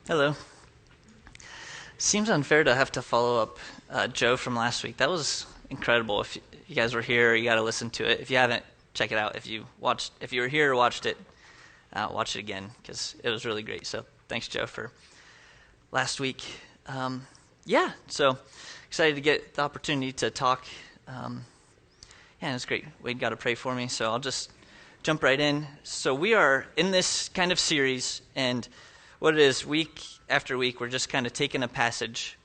Hello. Seems unfair to have to follow up Joe from last week. That was incredible. If you guys were here, you got to listen to it. If you haven't, check it out. If you were here or watched it, watch it again because it was really great. So thanks, Joe, for last week. So excited to get the opportunity to talk. Yeah, it's great. Wade got to pray for me, so I'll just jump right in. So we are in this kind of series, and what it is, week after week, we're just kind of taking a passage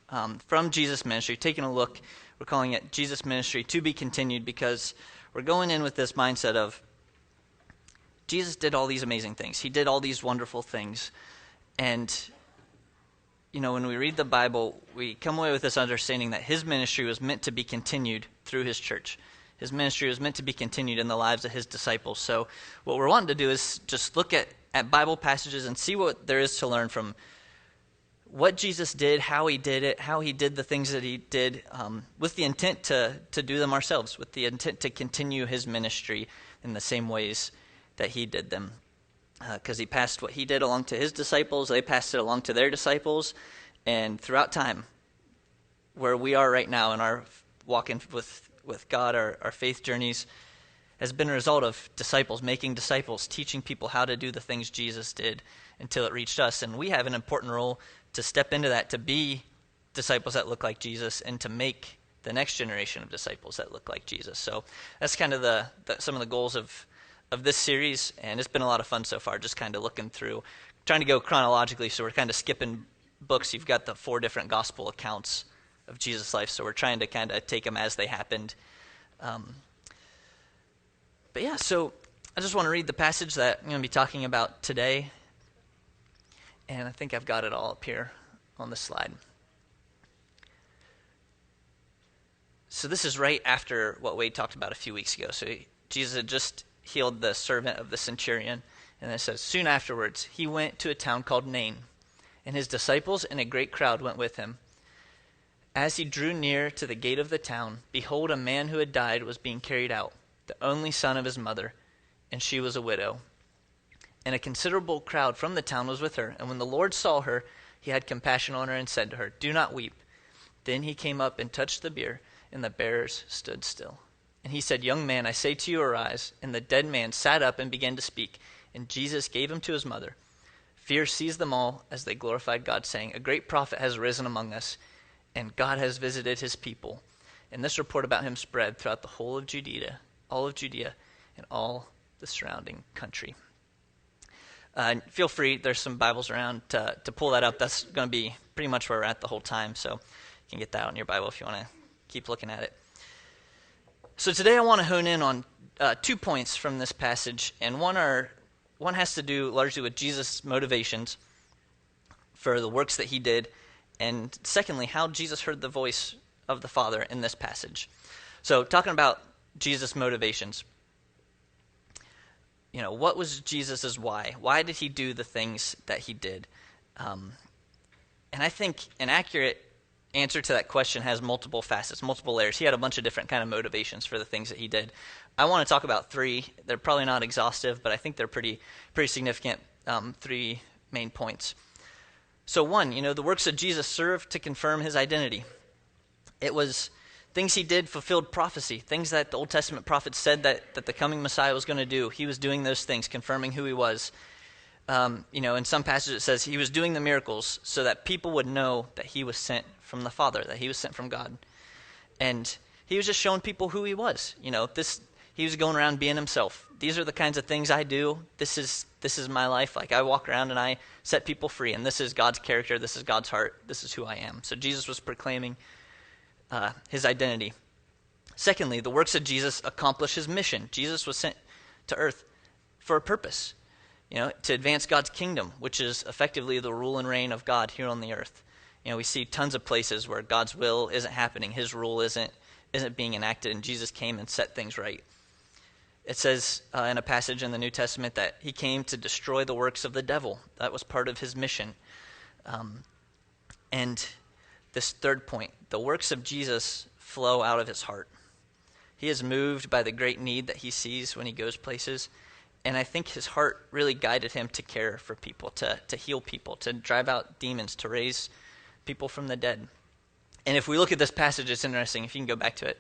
from Jesus' ministry, taking a look. We're calling it Jesus' Ministry to be continued because we're going in with this mindset of Jesus did all these amazing things. He did all these wonderful things. And, when we read the Bible, we come away with this understanding that his ministry was meant to be continued through his church. His ministry was meant to be continued in the lives of his disciples. So what we're wanting to do is just look at Bible passages and see what there is to learn from what Jesus did, how he did it, how he did the things that he did, with the intent to do them ourselves, with the intent to continue his ministry in the same ways that he did them. Because he passed what he did along to his disciples, they passed it along to their disciples, and throughout time, where we are right now in our walking with God, our faith journeys, has been a result of disciples, making disciples, teaching people how to do the things Jesus did until it reached us. And we have an important role to step into that, to be disciples that look like Jesus and to make the next generation of disciples that look like Jesus. So that's kind of some of the goals of this series, and it's been a lot of fun so far, just kind of looking through, trying to go chronologically, so we're kind of skipping books. You've got the 4 different gospel accounts of Jesus' life, so we're trying to kind of take them as they happened. So I just want to read the passage that I'm going to be talking about today, and I think I've got it all up here on the slide. So this is right after what Wade talked about a few weeks ago. So Jesus had just healed the servant of the centurion, and it says, soon afterwards he went to a town called Nain, and his disciples and a great crowd went with him. As he drew near to the gate of the town, behold, a man who had died was being carried out, the only son of his mother, and she was a widow. And a considerable crowd from the town was with her. And when the Lord saw her, he had compassion on her and said to her, do not weep. Then he came up and touched the bier, and the bearers stood still. And he said, young man, I say to you, arise. And the dead man sat up and began to speak. And Jesus gave him to his mother. Fear seized them all as they glorified God, saying, a great prophet has risen among us, and God has visited his people. And this report about him spread throughout the whole of Judea, and all the surrounding country. Feel free, there's some Bibles around to pull that up. That's going to be pretty much where we're at the whole time, so you can get that out in your Bible if you want to keep looking at it. So today I want to hone in on 2 points from this passage, and one has to do largely with Jesus' motivations for the works that he did, and secondly, how Jesus heard the voice of the Father in this passage. So talking about Jesus' motivations. What was Jesus' why? Why did he do the things that he did? And I think an accurate answer to that question has multiple facets, multiple layers. He had a bunch of different kind of motivations for the things that he did. I want to talk about 3. They're probably not exhaustive, but I think they're pretty significant, 3 main points. So 1, the works of Jesus served to confirm his identity. It was things he did fulfilled prophecy, things that the Old Testament prophets said that the coming Messiah was going to do. He was doing those things, confirming who he was. In some passages it says he was doing the miracles so that people would know that he was sent from the Father, that he was sent from God. And he was just showing people who he was. He was going around being himself. These are the kinds of things I do. This is my life. Like, I walk around and I set people free, and this is God's character, this is God's heart, this is who I am. So Jesus was proclaiming his identity. Secondly, the works of Jesus accomplish his mission. Jesus was sent to earth for a purpose, to advance God's kingdom, which is effectively the rule and reign of God here on the earth. We see tons of places where God's will isn't happening, his rule isn't being enacted, and Jesus came and set things right. It says in a passage in the New Testament that he came to destroy the works of the devil. That was part of his mission. And this third point, the works of Jesus flow out of his heart. He is moved by the great need that he sees when he goes places, And I think his heart really guided him to care for people, to heal people, to drive out demons, to raise people from the dead. And if we look at this passage, it's interesting. If you can go back to it,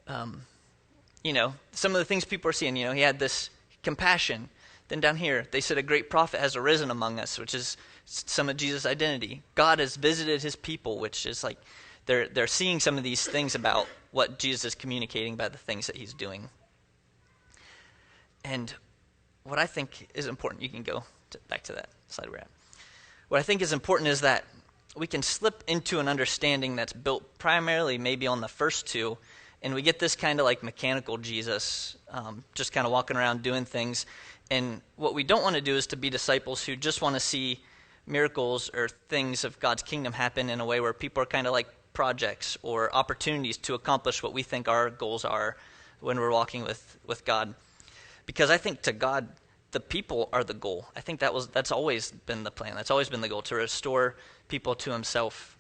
some of the things people are seeing, he had this compassion. Then down here, they said a great prophet has arisen among us, which is some of Jesus' identity. God has visited his people, which is like they're seeing some of these things about what Jesus is communicating by the things that he's doing. And what I think is important, you can go back to that slide we're at. What I think is important is that we can slip into an understanding that's built primarily maybe on the first two, and we get this kind of like mechanical Jesus, just kind of walking around doing things. And what we don't want to do is to be disciples who just want to see miracles or things of God's kingdom happen in a way where people are kind of like projects or opportunities to accomplish what we think our goals are when we're walking with God. Because I think to God, the people are the goal. I think that's always been the plan. That's always been the goal, to restore people to himself.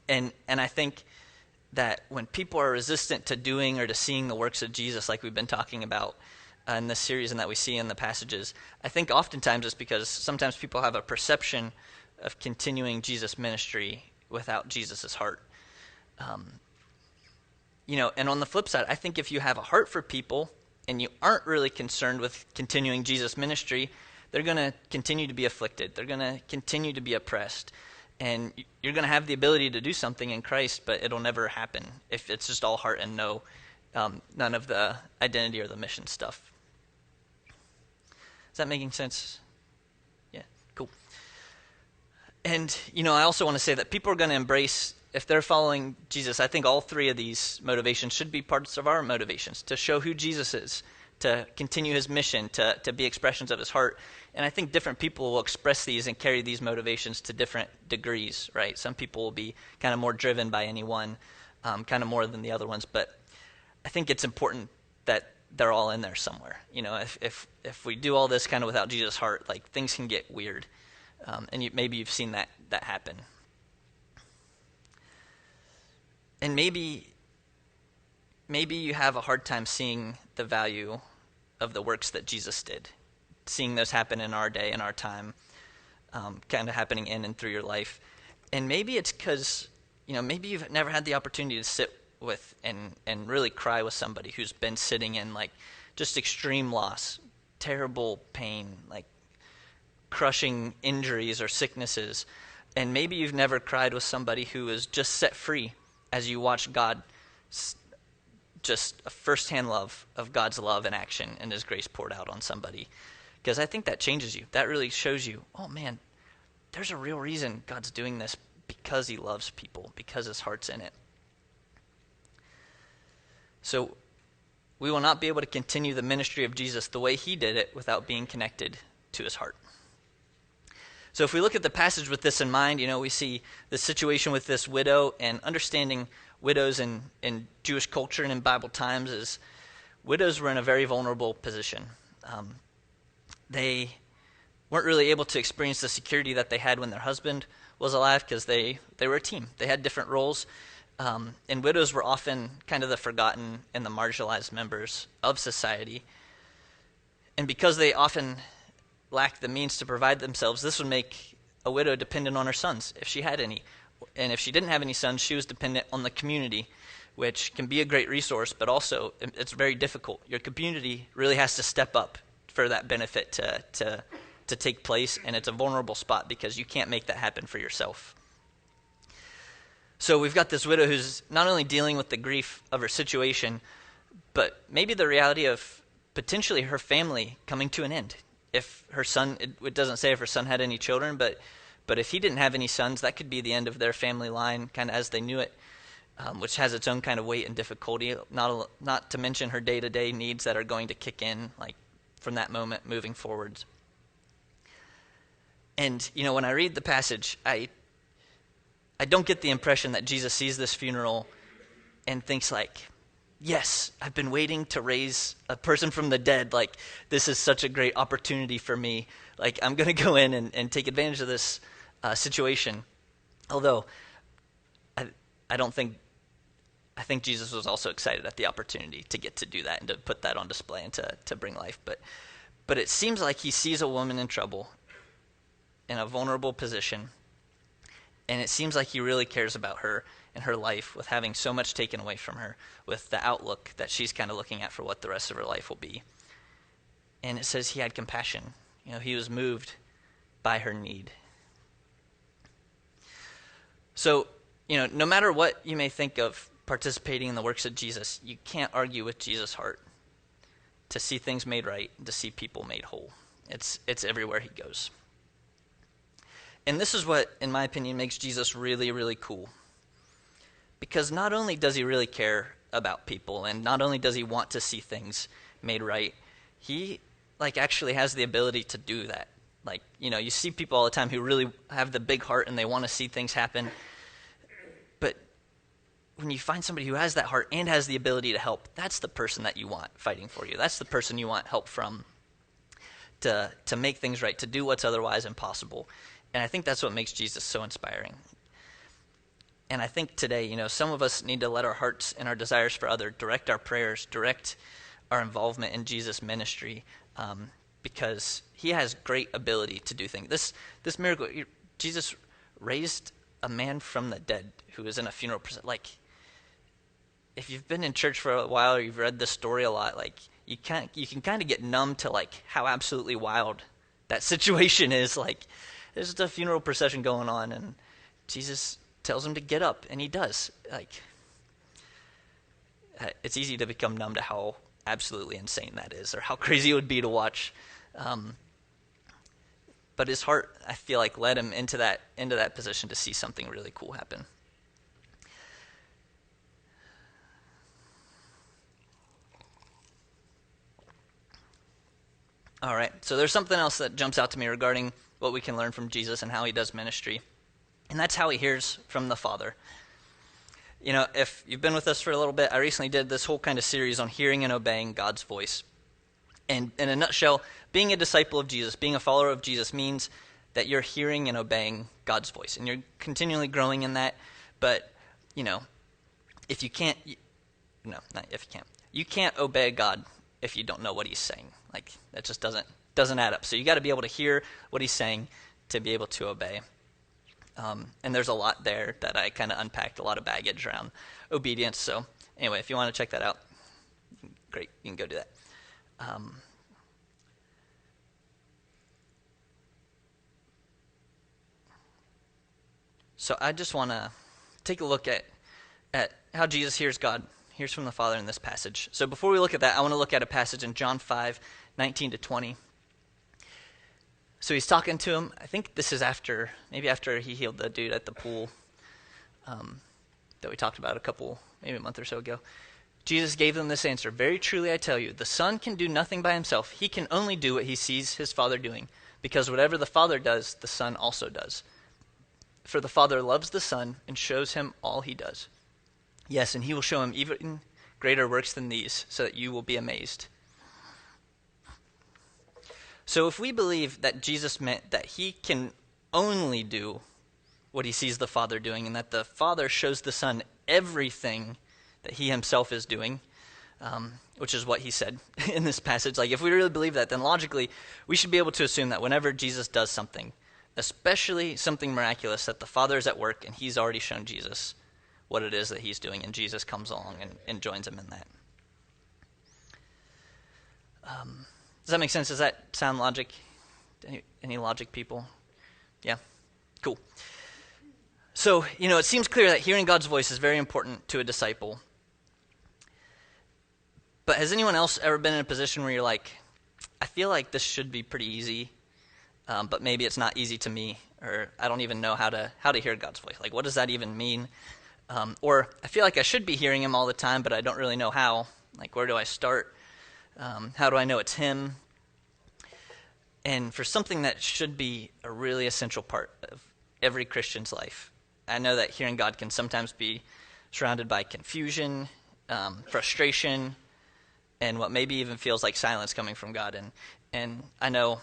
And I think that when people are resistant to doing or to seeing the works of Jesus, like we've been talking about in this series and that we see in the passages, I think oftentimes it's because sometimes people have a perception of continuing Jesus' ministry without Jesus' heart. And on the flip side, I think if you have a heart for people and you aren't really concerned with continuing Jesus' ministry, they're going to continue to be afflicted. They're going to continue to be oppressed. And you're going to have the ability to do something in Christ, but it'll never happen if it's just all heart and none of the identity or the mission stuff. Is that making sense? Yeah, cool. And, I also want to say that people are going to embrace, if they're following Jesus, I think all three of these motivations should be parts of our motivations, to show who Jesus is, to continue his mission, to be expressions of his heart. And I think different people will express these and carry these motivations to different degrees, right? Some people will be kind of more driven by any one, kind of more than the other ones. But I think it's important that they're all in there somewhere. If we do all this kind of without Jesus' heart, like things can get weird. And maybe you've seen that happen. And maybe you have a hard time seeing the value of the works that Jesus did, seeing those happen in our day, in our time, kind of happening in and through your life. And maybe it's because, maybe you've never had the opportunity to sit with and really cry with somebody who's been sitting in like just extreme loss, terrible pain, like crushing injuries or sicknesses. And maybe you've never cried with somebody who is just set free as you watch God, just a firsthand love of God's love in action and his grace poured out on somebody. Because I think that changes you. That really shows you, oh man, there's a real reason God's doing this, because he loves people, because his heart's in it. So we will not be able to continue the ministry of Jesus the way he did it without being connected to his heart. So if we look at the passage with this in mind, we see the situation with this widow, and understanding widows in Jewish culture and in Bible times is widows were in a very vulnerable position. They weren't really able to experience the security that they had when their husband was alive, because they were a team. They had different roles. And widows were often kind of the forgotten and the marginalized members of society. And because they often lacked the means to provide themselves, this would make a widow dependent on her sons, if she had any. And if she didn't have any sons, she was dependent on the community, which can be a great resource, but also it's very difficult. Your community really has to step up for that benefit to take place, and it's a vulnerable spot because you can't make that happen for yourself. So we've got this widow who's not only dealing with the grief of her situation, but maybe the reality of potentially her family coming to an end. If her son, it doesn't say if her son had any children, but if he didn't have any sons, that could be the end of their family line, kind of as they knew it, which has its own kind of weight and difficulty, not to mention her day-to-day needs that are going to kick in, like from that moment moving forwards. And, when I read the passage, I don't get the impression that Jesus sees this funeral and thinks like, yes, I've been waiting to raise a person from the dead. Like, this is such a great opportunity for me. Like, I'm going to go in and take advantage of this situation. Although, I don't think I think Jesus was also excited at the opportunity to get to do that and to put that on display and to bring life. But it seems like he sees a woman in trouble, in a vulnerable position, and it seems like he really cares about her and her life, with having so much taken away from her, with the outlook that she's kind of looking at for what the rest of her life will be. And it says he had compassion. He was moved by her need. So, no matter what you may think of participating in the works of Jesus, you can't argue with Jesus' heart to see things made right, to see people made whole. It's everywhere he goes. And this is what, in my opinion, makes Jesus really, really cool. Because not only does he really care about people, and not only does he want to see things made right, he actually has the ability to do that. You see people all the time who really have the big heart and they want to see things happen. But when you find somebody who has that heart and has the ability to help, that's the person that you want fighting for you. That's the person you want help from to make things right, to do what's otherwise impossible. And I think that's what makes Jesus so inspiring. And I think today, some of us need to let our hearts and our desires for others direct our prayers, direct our involvement in Jesus' ministry, because he has great ability to do things. This miracle, Jesus raised a man from the dead who was in a funeral procession. If you've been in church for a while or you've read this story a lot, you can kind of get numb to how absolutely wild that situation is. There's just a funeral procession going on, and Jesus tells him to get up, and he does. It's easy to become numb to how absolutely insane that is, or how crazy it would be to watch. But his heart, I feel led him into that position to see something really cool happen. All right, so there's something else that jumps out to me regarding what we can learn from Jesus and how he does ministry. And that's how he hears from the Father. If you've been with us for a little bit, I recently did this whole kind of series on hearing and obeying God's voice. And in a nutshell, being a disciple of Jesus, being a follower of Jesus, means that you're hearing and obeying God's voice. And you're continually growing in that. But, if you can't, no, not if you can't. You can't obey God if you don't know what he's saying. That just doesn't add up. So you got to be able to hear what he's saying to be able to obey. And there's a lot there that I kind of unpacked, a lot of baggage around obedience. So anyway, if you want to check that out, great, you can go do that. So I just want to take a look at how Jesus hears from the Father in this passage. So before we look at that, I want to look at a passage in John 5:19-20. So he's talking to him. I think this is maybe after he healed the dude at the pool that we talked about maybe a month or so ago. Jesus gave them this answer: "Very truly I tell you, the Son can do nothing by himself. He can only do what he sees his Father doing, because whatever the Father does, the Son also does. For the Father loves the Son and shows him all he does. Yes, and he will show him even greater works than these, so that you will be amazed." So if we believe that Jesus meant that he can only do what he sees the Father doing, and that the Father shows the Son everything that he himself is doing, which is what he said in this passage, if we really believe that, then logically we should be able to assume that whenever Jesus does something, especially something miraculous, that the Father is at work and he's already shown Jesus what it is that he's doing, and Jesus comes along and joins him in that. Does that make sense? Does that sound logic? Any logic people? Yeah? Cool. So, it seems clear that hearing God's voice is very important to a disciple. But has anyone else ever been in a position where you're I feel like this should be pretty easy, but maybe it's not easy to me, or I don't even know how to hear God's voice. What does that even mean? Or I feel like I should be hearing him all the time, but I don't really know how. Where do I start? How do I know it's him? And for something that should be a really essential part of every Christian's life, I know that hearing God can sometimes be surrounded by confusion, frustration, and what maybe even feels like silence coming from God. And I know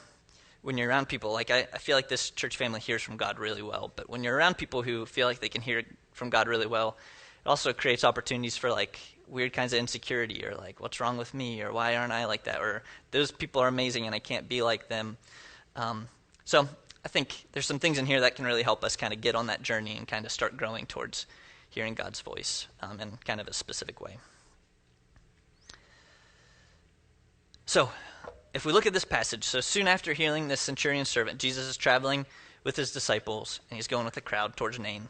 when you're around people, I feel like this church family hears from God really well, but when you're around people who feel like they can hear from God really well, It also creates opportunities for like weird kinds of insecurity, or like, what's wrong with me, or why aren't I like that, or those people are amazing and I can't be like them. So I think there's some things in here that can really help us kind of get on that journey and kind of start growing towards hearing God's voice in kind of a specific way. So if we look at this passage, so soon after healing this centurion's servant, Jesus is traveling with his disciples, and he's going with the crowd towards Nain.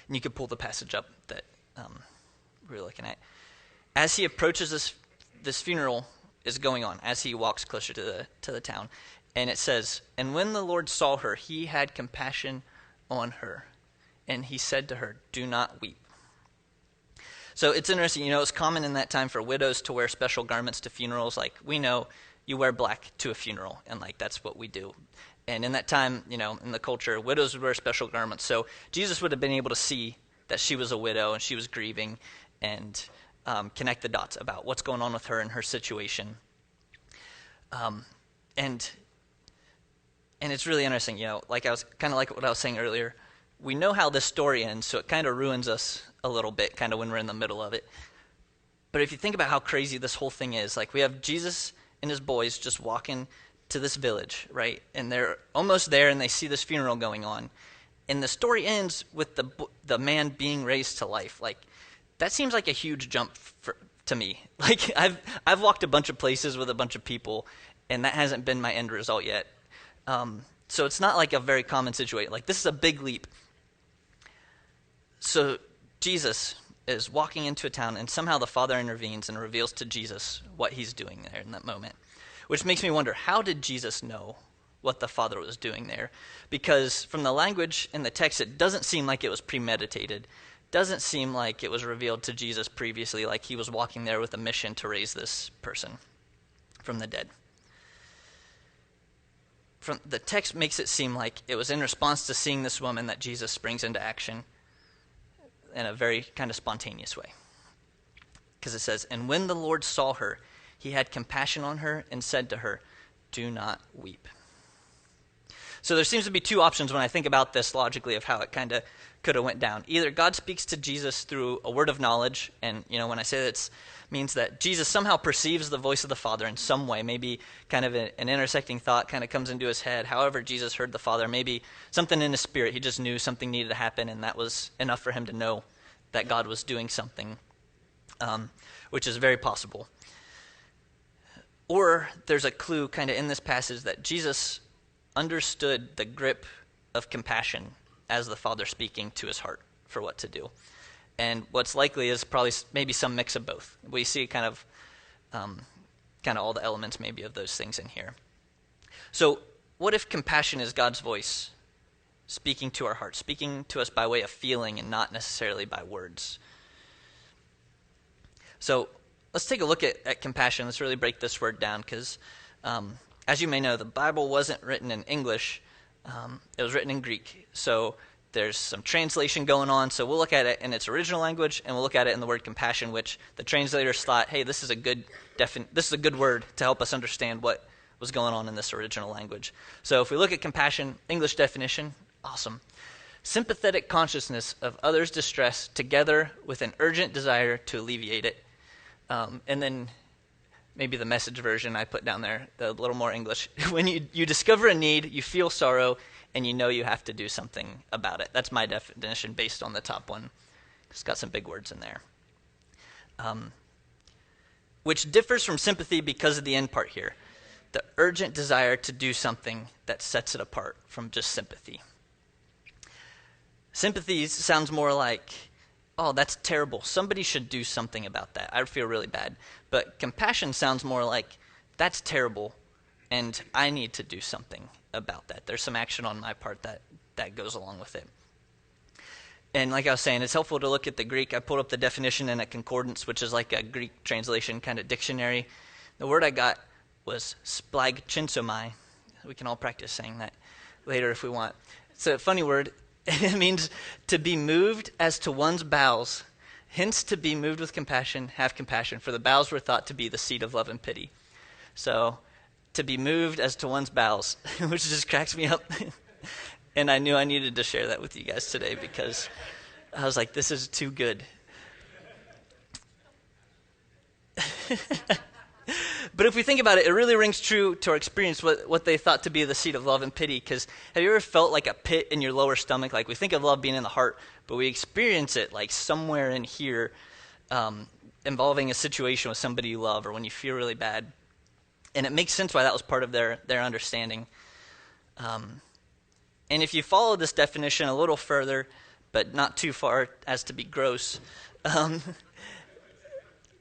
And you could pull the passage up that we're looking at. As he approaches this funeral is going on, as he walks closer to the town. And it says, "And when the Lord saw her, he had compassion on her. And he said to her, 'Do not weep.'" So it's interesting, it's common in that time for widows to wear special garments to funerals. Like, we know you wear black to a funeral, and like that's what we do. And in that time, in the culture, widows would wear special garments. So Jesus would have been able to see that she was a widow and she was grieving, and connect the dots about what's going on with her and her situation. And it's really interesting, like I was kind of like what I was saying earlier. We know how this story ends, so it kind of ruins us a little bit, kind of when we're in the middle of it. But if you think about how crazy this whole thing is, like we have Jesus and his boys just walking to this village, right? And they're almost there, and they see this funeral going on. And the story ends with the man being raised to life. Like, that seems like a huge jump to me. Like, I've walked a bunch of places with a bunch of people, and that hasn't been my end result yet. So it's not like a very common situation. Like, this is a big leap. So Jesus is walking into a town, and somehow the Father intervenes and reveals to Jesus what he's doing there in that moment. Which makes me wonder, how did Jesus know what the Father was doing there? Because from the language in the text, it doesn't seem like it was premeditated. Doesn't seem like it was revealed to Jesus previously, like he was walking there with a mission to raise this person from the dead. From the text makes it seem like it was in response to seeing this woman that Jesus springs into action in a very kind of spontaneous way. Because it says, "And when the Lord saw her, he had compassion on her and said to her, 'Do not weep.'" So there seems to be two options when I think about this logically of how it kind of could have went down. Either God speaks to Jesus through a word of knowledge, and when I say that, it means that Jesus somehow perceives the voice of the Father in some way. Maybe kind of an intersecting thought kind of comes into his head. However Jesus heard the Father, maybe something in his spirit. He just knew something needed to happen, and that was enough for him to know that God was doing something, which is very possible. Or there's a clue kind of in this passage that Jesus understood the grip of compassion as the Father speaking to his heart for what to do. And what's likely is probably maybe some mix of both. We see kind of all the elements maybe of those things in here. So what if compassion is God's voice speaking to our hearts, speaking to us by way of feeling and not necessarily by words? So let's take a look at compassion. Let's really break this word down, because as you may know, the Bible wasn't written in English. It was written in Greek. So there's some translation going on. So we'll look at it in its original language, and we'll look at it in the word compassion, which the translators thought, hey, this is a good word to help us understand what was going on in this original language. So if we look at compassion, English definition, awesome. Sympathetic consciousness of others' distress together with an urgent desire to alleviate it. And then maybe the Message version I put down there, a little more English. When you discover a need, you feel sorrow, and you know you have to do something about it. That's my definition based on the top one. It's got some big words in there. Which differs from sympathy because of the end part here. The urgent desire to do something that sets it apart from just sympathy. Sympathy sounds more like, oh, that's terrible. Somebody should do something about that. I feel really bad. But compassion sounds more like, that's terrible, and I need to do something about that. There's some action on my part that goes along with it. And like I was saying, it's helpful to look at the Greek. I pulled up the definition in a concordance, which is like a Greek translation kind of dictionary. The word I got was splagchinsomai. We can all practice saying that later if we want. It's a funny word. It means to be moved as to one's bowels. Hence, to be moved with compassion, have compassion. For the bowels were thought to be the seat of love and pity. So, to be moved as to one's bowels, which just cracks me up. And I knew I needed to share that with you guys today because I was like, this is too good. But if we think about it, it really rings true to our experience what they thought to be the seat of love and pity. Because have you ever felt like a pit in your lower stomach? Like we think of love being in the heart, but we experience it like somewhere in here, involving a situation with somebody you love or when you feel really bad. And it makes sense why that was part of their understanding. And if you follow this definition a little further, but not too far as to be gross,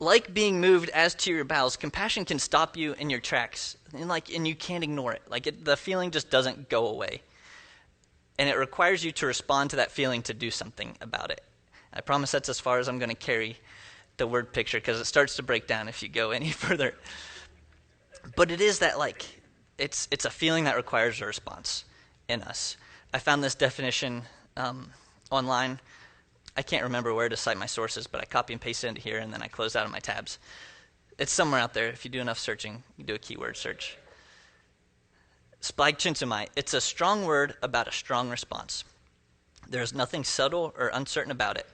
like being moved as to your bowels, compassion can stop you in your tracks, and you can't ignore it. The feeling just doesn't go away, and it requires you to respond to that feeling to do something about it. I promise that's as far as I'm going to carry the word picture, because it starts to break down if you go any further. But it is that it's a feeling that requires a response in us. I found this definition online. I can't remember where to cite my sources, but I copy and paste it into here, and then I close out of my tabs. It's somewhere out there. If you do enough searching, you do a keyword search. Splagchintomai. It's a strong word about a strong response. There is nothing subtle or uncertain about it.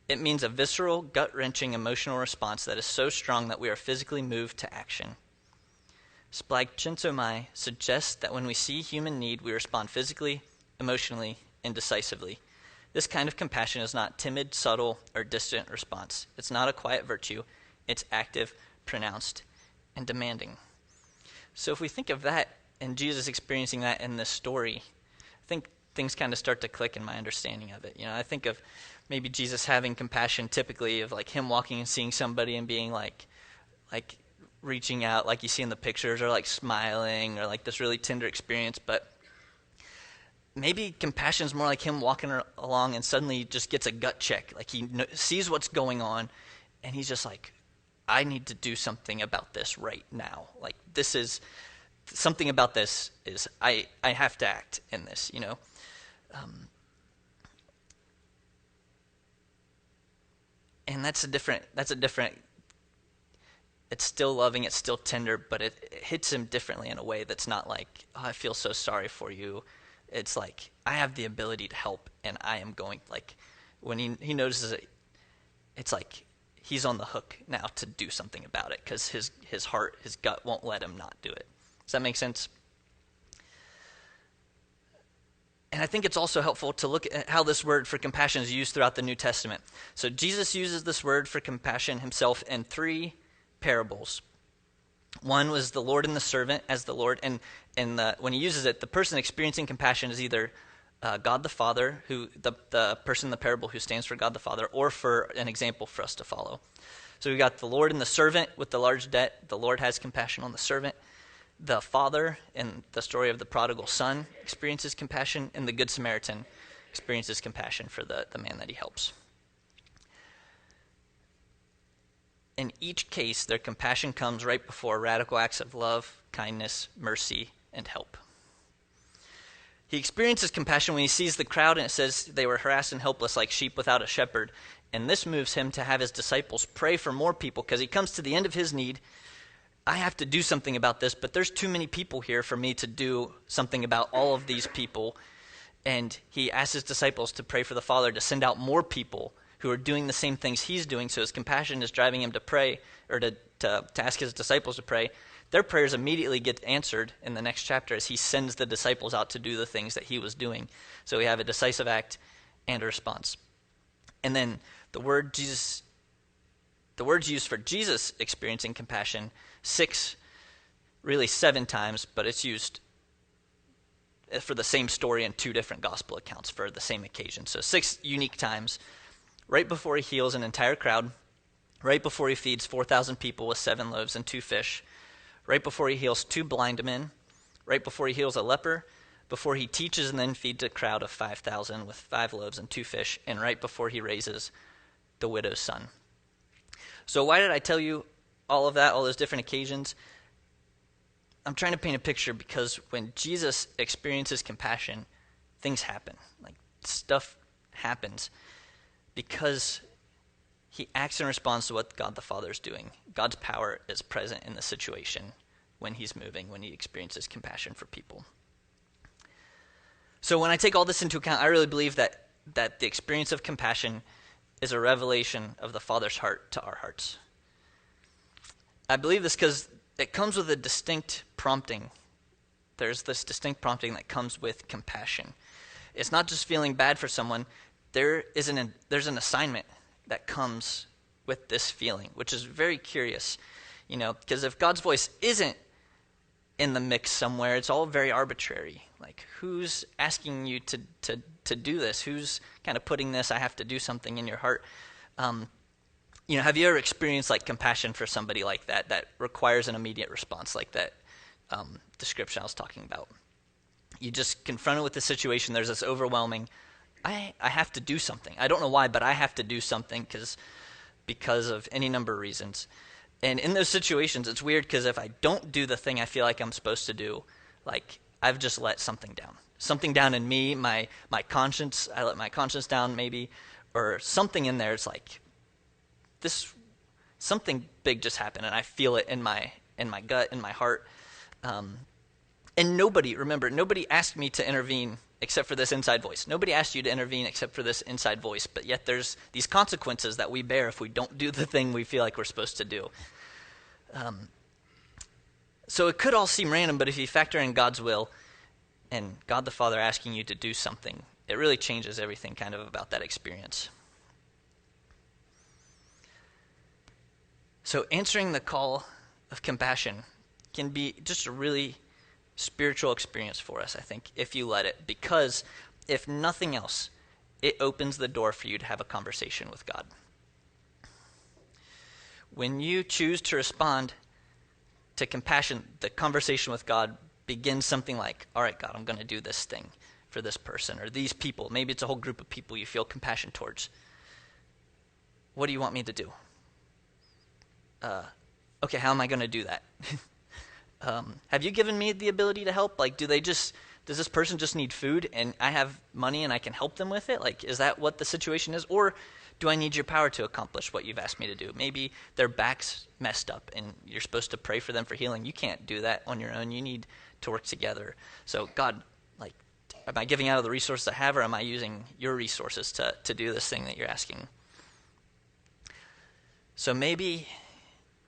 It means a visceral, gut-wrenching emotional response that is so strong that we are physically moved to action. Splagchintomai suggests that when we see human need, we respond physically, emotionally, and decisively. This kind of compassion is not timid, subtle, or distant response. It's not a quiet virtue. It's active, pronounced, and demanding. So if we think of that and Jesus experiencing that in this story, I think things kind of start to click in my understanding of it. I think of maybe Jesus having compassion typically of him walking and seeing somebody and being like reaching out like you see in the pictures, or smiling, or this really tender experience. But maybe compassion is more like him walking along and suddenly just gets a gut check. He sees what's going on, and he's just like, I need to do something about this right now. This is something about this is I have to act in this. And that's a different. It's still loving, it's still tender, but it hits him differently in a way that's not I feel so sorry for you. It's I have the ability to help, and I am going, when he notices it, it's he's on the hook now to do something about it, because his heart, his gut won't let him not do it. Does that make sense? And I think it's also helpful to look at how this word for compassion is used throughout the New Testament. So Jesus uses this word for compassion himself in 3 parables. One was the Lord and the servant as the Lord, and when he uses it, the person experiencing compassion is either God the Father, who the person in the parable who stands for God the Father, or for an example for us to follow. So we got the Lord and the servant with the large debt. The Lord has compassion on the servant. The father in the story of the prodigal son experiences compassion, and the Good Samaritan experiences compassion for the man that he helps. In each case, their compassion comes right before radical acts of love, kindness, mercy, and help. He experiences compassion when he sees the crowd, and it says they were harassed and helpless like sheep without a shepherd. And this moves him to have his disciples pray for more people, because he comes to the end of his need. I have to do something about this, but there's too many people here for me to do something about all of these people. And he asks his disciples to pray for the Father to send out more people who are doing the same things he's doing. So his compassion is driving him to pray, or to ask his disciples to pray. Their prayers immediately get answered in the next chapter as he sends the disciples out to do the things that he was doing. So we have a decisive act and a response. And then the words used for Jesus experiencing compassion, 7 times, but it's used for the same story in 2 different gospel accounts for the same occasion. So 6 unique times. Right before he heals an entire crowd, right before he feeds 4,000 people with 7 loaves and 2 fish, right before he heals 2 blind men, right before he heals a leper, before he teaches and then feeds a crowd of 5,000 with 5 loaves and 2 fish, and right before he raises the widow's son. So why did I tell you all of that, all those different occasions? I'm trying to paint a picture, because when Jesus experiences compassion, things happen. Stuff happens. Because he acts in response to what God the Father is doing. God's power is present in the situation when he's moving, when he experiences compassion for people. So when I take all this into account, I really believe that that the experience of compassion is a revelation of the Father's heart to our hearts. I believe this because it comes with a distinct prompting. There's this distinct prompting that comes with compassion. It's not just feeling bad for someone. There's an assignment that comes with this feeling, which is very curious, because if God's voice isn't in the mix somewhere, it's all very arbitrary. Like, who's asking you to do this? Who's kind of putting this, I have to do something in your heart? Have you ever experienced like compassion for somebody like that requires an immediate response, like that description I was talking about? You just confronted with the situation. There's this overwhelming, I have to do something. I don't know why, but I have to do something because of any number of reasons. And in those situations, it's weird because if I don't do the thing I feel like I'm supposed to do, like I've just let something down. Something down in me, my conscience, I let my conscience down maybe, or something in there. It's like something big just happened and I feel it in my gut, in my heart. And nobody asked me to intervene except for this inside voice. Nobody asked you to intervene except for this inside voice, but yet there's these consequences that we bear if we don't do the thing we feel like we're supposed to do. So it could all seem random, but if you factor in God's will and God the Father asking you to do something, it really changes everything kind of about that experience. So answering the call of compassion can be just a really spiritual experience for us, I think, if you let it, because if nothing else, it opens the door for you to have a conversation with God. When you choose to respond to compassion, the conversation with God begins something like, all right, God, I'm going to do this thing for this person or these people. Maybe it's a whole group of people you feel compassion towards. What do you want me to do? Okay, how am I going to do that? Have you given me the ability to help? Like, does this person just need food and I have money and I can help them with it? Like, is that what the situation is? Or do I need your power to accomplish what you've asked me to do? Maybe their back's messed up and you're supposed to pray for them for healing. You can't do that on your own. You need to work together. So God, like, am I giving out of the resources I have or am I using your resources to do this thing that you're asking? So maybe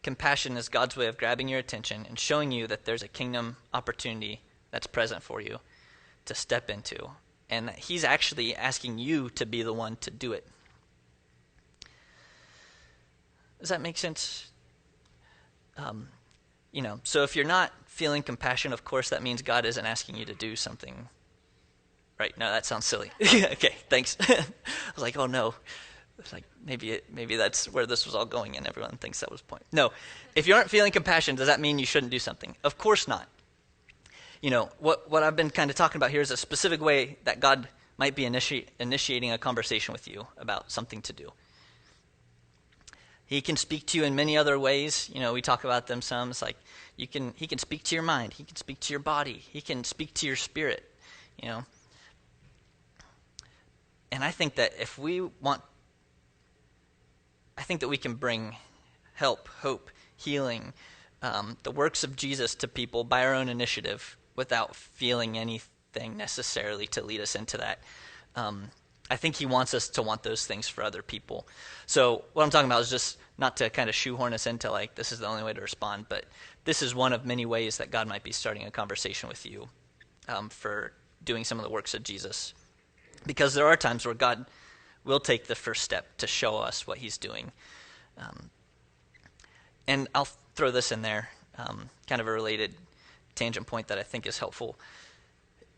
compassion is God's way of grabbing your attention and showing you that there's a kingdom opportunity that's present for you to step into, and that he's actually asking you to be the one to do it. Does that make sense? So if you're not feeling compassion, of course, that means God isn't asking you to do something. Right? No, that sounds silly. Okay, thanks. I was like, oh no. It's like maybe that's where this was all going and everyone thinks that was the point. No, if you aren't feeling compassion, does that mean you shouldn't do something? Of course not. What I've been kind of talking about here is a specific way that God might be initiating a conversation with you about something to do. He can speak to you in many other ways. We talk about them some. It's like he can speak to your mind. He can speak to your body. He can speak to your spirit. And I think that if we want, I think that we can bring help, hope, healing, the works of Jesus to people by our own initiative without feeling anything necessarily to lead us into that. I think he wants us to want those things for other people. So what I'm talking about is just not to kind of shoehorn us into like this is the only way to respond, but this is one of many ways that God might be starting a conversation with you for doing some of the works of Jesus. Because there are times where God will take the first step to show us what he's doing. And I'll throw this in there, kind of a related tangent point that I think is helpful.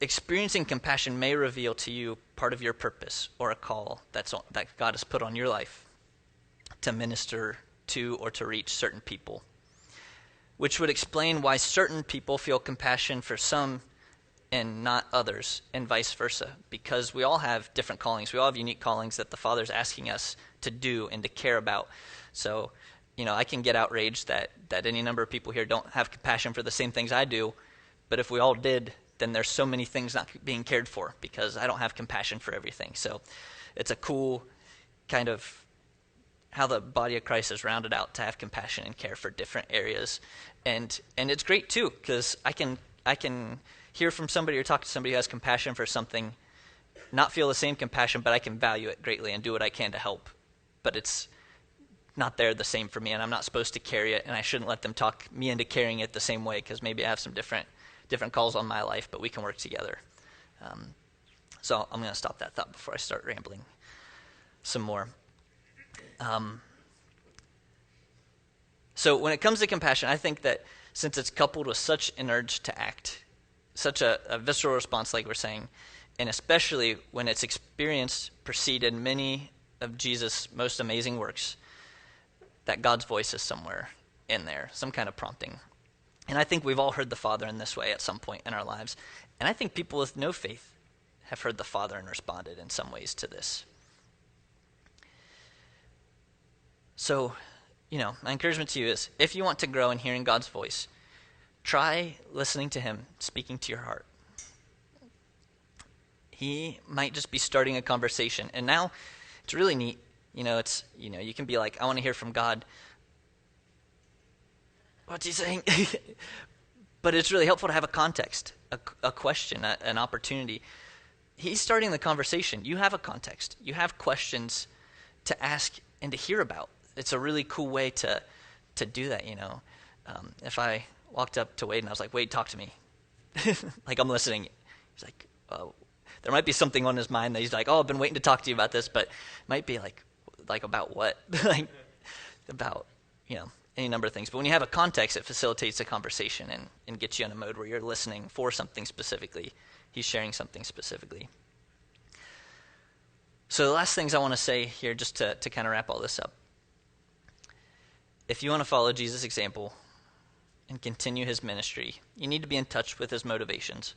Experiencing compassion may reveal to you part of your purpose or a call that God has put on your life to minister to or to reach certain people, which would explain why certain people feel compassion for some and not others, and vice versa, because we all have different callings. We all have unique callings that the Father's asking us to do and to care about. So, I can get outraged that any number of people here don't have compassion for the same things I do, but if we all did, then there's so many things not being cared for because I don't have compassion for everything. So it's a cool kind of how the body of Christ is rounded out to have compassion and care for different areas. And it's great too, because I can hear from somebody or talk to somebody who has compassion for something not feel the same compassion, but I can value it greatly and do what I can to help. But it's not there the same for me, and I'm not supposed to carry it, and I shouldn't let them talk me into carrying it the same way, because maybe I have some different calls on my life, but we can work together. So I'm going to stop that thought before I start rambling some more. So when it comes to compassion, I think that since it's coupled with such an urge to act, such a visceral response like we're saying, and especially when it's experienced, preceded many of Jesus' most amazing works, that God's voice is somewhere in there, some kind of prompting. And I think we've all heard the Father in this way at some point in our lives. And I think people with no faith have heard the Father and responded in some ways to this. So, my encouragement to you is, if you want to grow in hearing God's voice, try listening to him speaking to your heart. He might just be starting a conversation. And now it's really neat. You can be like, I want to hear from God. What's he saying? But it's really helpful to have a context, a question, an opportunity. He's starting the conversation. You have a context. You have questions to ask and to hear about. It's a really cool way to do that, If I walked up to Wade and I was like, Wade, talk to me. Like, I'm listening. He's like, oh, there might be something on his mind that he's like, oh, I've been waiting to talk to you about this, but it might be like about what? Like, about, any number of things. But when you have a context, it facilitates the conversation and gets you in a mode where you're listening for something specifically. He's sharing something specifically. So the last things I want to say here, just to kind of wrap all this up. If you want to follow Jesus' example and continue his ministry, you need to be in touch with his motivations,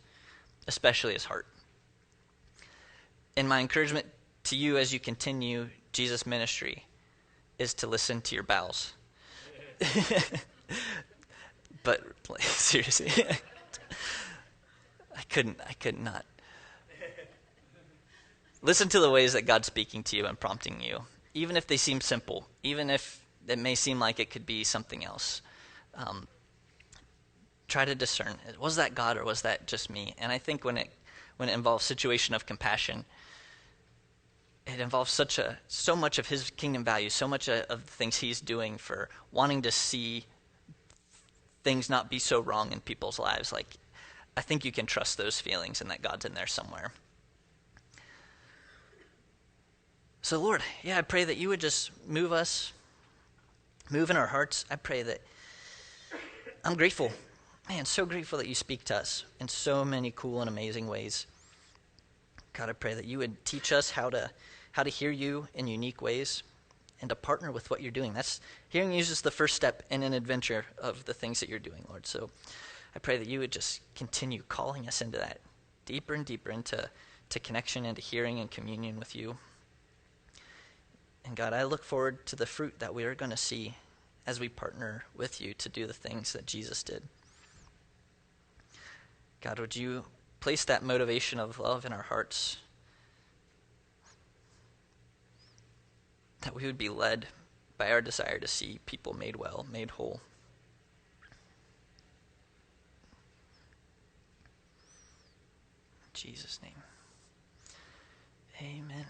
especially his heart. And my encouragement to you as you continue Jesus' ministry is to listen to your bowels. But like, seriously, I could not. Listen to the ways that God's speaking to you and prompting you, even if they seem simple, even if it may seem like it could be something else. Try to discern, was that God or was that just me? And I think when it involves situation of compassion, it involves so much of his kingdom values, so much of the things he's doing for wanting to see things not be so wrong in people's lives. Like, I think you can trust those feelings and that God's in there somewhere. So Lord, I pray that you would just move us, move in our hearts. I pray that I'm grateful, so grateful that you speak to us in so many cool and amazing ways. God, I pray that you would teach us how to hear you in unique ways and to partner with what you're doing. Hearing you is just the first step in an adventure of the things that you're doing, Lord. So I pray that you would just continue calling us into that, deeper and deeper into connection and to hearing and communion with you. And God, I look forward to the fruit that we are going to see as we partner with you to do the things that Jesus did. God, would you place that motivation of love in our hearts, that we would be led by our desire to see people made well, made whole. In Jesus' name, amen.